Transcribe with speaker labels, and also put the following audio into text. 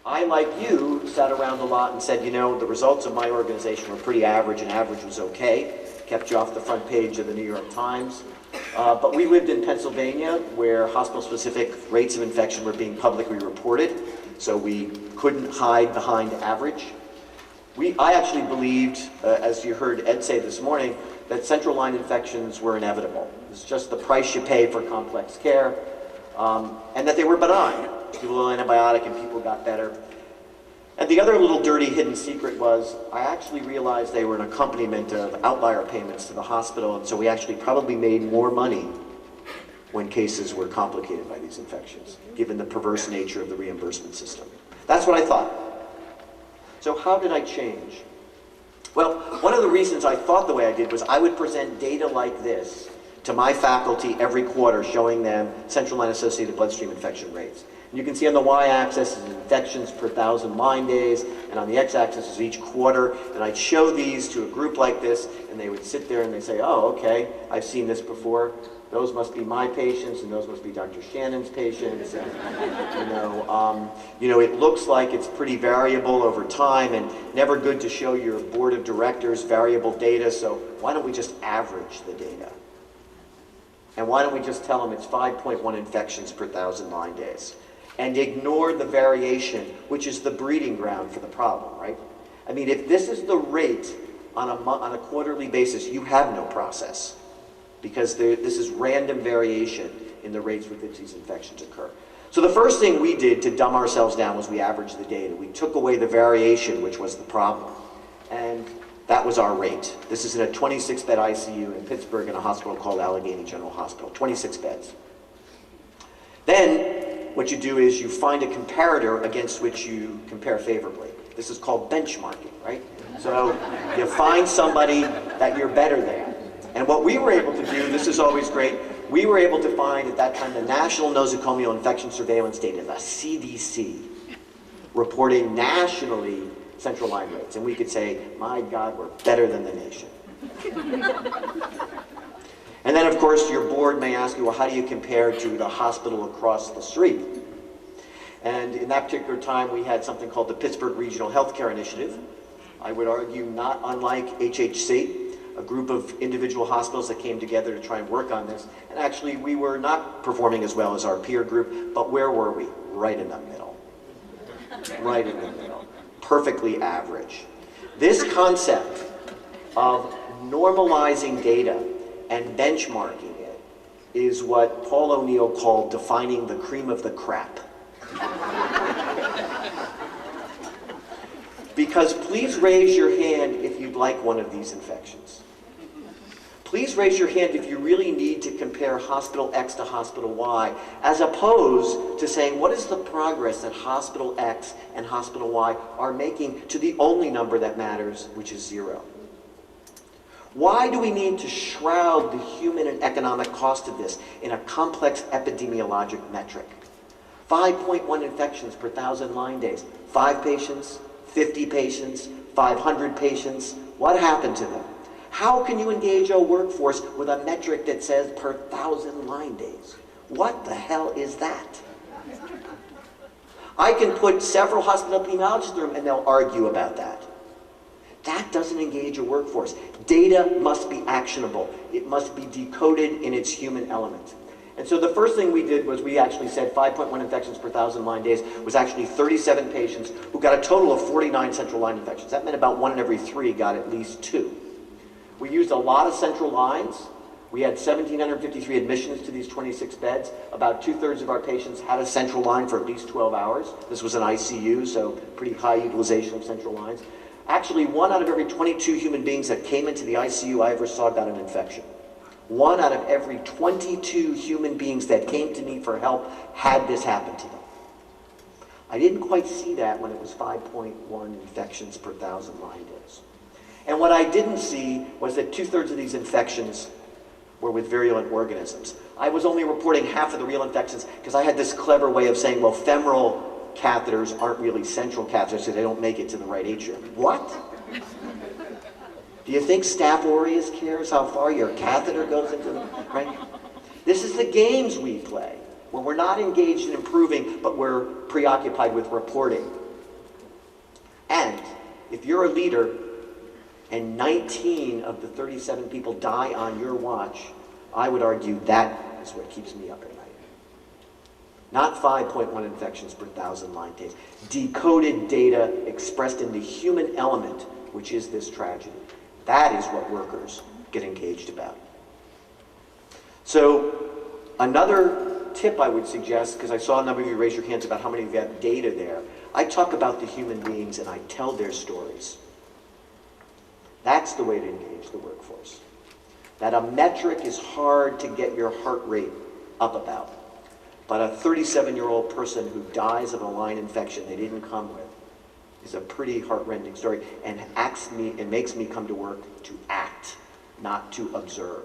Speaker 1: I, like you, sat around a lot and said, you know, the results of my organization were pretty average, and average was okay. Kept you off the front page of the New York Times. But we lived in Pennsylvania, where hospital-specific rates of infection were being publicly reported, so we couldn't hide behind average. I actually believed, as you heard Ed say this morning, that central line infections were inevitable. It's just the price you pay for complex care, and that they were benign. People were on antibiotic and people got better. And the other little dirty hidden secret was I actually realized they were an accompaniment of outlier payments to the hospital, and so we actually probably made more money when cases were complicated by these infections, given the perverse nature of the reimbursement system. That's what I thought. So how did I change? Well, one of the reasons I thought the way I did was I would present data like this to my faculty every quarter, showing them central line associated bloodstream infection rates. And you can see on the y-axis is infections per 1,000 line days, and on the x-axis is each quarter. And I'd show these to a group like this, and they would sit there and they'd say, oh, okay, I've seen this before. Those must be my patients, and those must be Dr. Shannon's patients. And, it looks like it's pretty variable over time, and never good to show your board of directors variable data, so why don't we just average the data? And why don't we just tell them it's 5.1 infections per 1,000 line days? And ignore the variation, which is the breeding ground for the problem, right? I mean, if this is the rate on a quarterly basis, you have no process, because this is random variation in the rates with which these infections occur. So the first thing we did to dumb ourselves down was we averaged the data. We took away the variation, which was the problem. And that was our rate. This is in a 26-bed ICU in Pittsburgh in a hospital called Allegheny General Hospital, 26 beds. Then, what you do is you find a comparator against which you compare favorably. This is called benchmarking, right? So you find somebody that you're better than. And what we were able to do, this is always great, we were able to find at that time the National Nosocomial Infection Surveillance Data, the CDC, reporting nationally central line rates. And we could say, my God, we're better than the nation. And then, of course, your board may ask you, well, how do you compare to the hospital across the street? And in that particular time, we had something called the Pittsburgh Regional Healthcare Initiative. I would argue not unlike HHC, a group of individual hospitals that came together to try and work on this. And actually, we were not performing as well as our peer group, but where were we? Right in the middle. Right in the middle. Perfectly average. This concept of normalizing data and benchmarking it is what Paul O'Neill called defining the cream of the crap. Because please raise your hand if you'd like one of these infections. Please raise your hand if you really need to compare hospital X to hospital Y, as opposed to saying, what is the progress that hospital X and hospital Y are making to the only number that matters, which is 0? Why do we need to shroud the human and economic cost of this in a complex epidemiologic metric? 5.1 infections per 1,000 line days. 5 patients, 50 patients, 500 patients. What happened to them? How can you engage a workforce with a metric that says per 1,000 line days? What the hell is that? I can put several hospital epidemiologists in the room and they'll argue about that. That doesn't engage a workforce. Data must be actionable. It must be decoded in its human element. And so the first thing we did was we actually said 5.1 infections per 1,000 line days was actually 37 patients who got a total of 49 central line infections. That meant about 1 in every 3 got at least 2. We used a lot of central lines. We had 1,753 admissions to these 26 beds. About 2/3 of our patients had a central line for at least 12 hours. This was an ICU, so pretty high utilization of central lines. Actually, 1 out of every 22 human beings that came into the ICU I ever saw got an infection. 1 out of every 22 human beings that came to me for help had this happen to them. I didn't quite see that when it was 5.1 infections per 1,000 line days. And what I didn't see was that 2/3 of these infections were with virulent organisms. I was only reporting half of the real infections because I had this clever way of saying, well, femoral catheters aren't really central catheters, so they don't make it to the right atrium. What? Do you think Staph aureus cares how far your catheter goes into the, right? This is the games we play, where we're not engaged in improving, but we're preoccupied with reporting. And if you're a leader and 19 of the 37 people die on your watch, I would argue that is what keeps me up at night. Not 5.1 infections per 1,000 line days. Decoded data expressed in the human element, which is this tragedy. That is what workers get engaged about. So another tip I would suggest, because I saw a number of you raise your hands about how many of you have data there, I talk about the human beings and I tell their stories. That's the way to engage the workforce. That a metric is hard to get your heart rate up about. But a 37-year-old person who dies of a line infection they didn't come with is a pretty heart-rending story and makes me come to work to act, not to observe.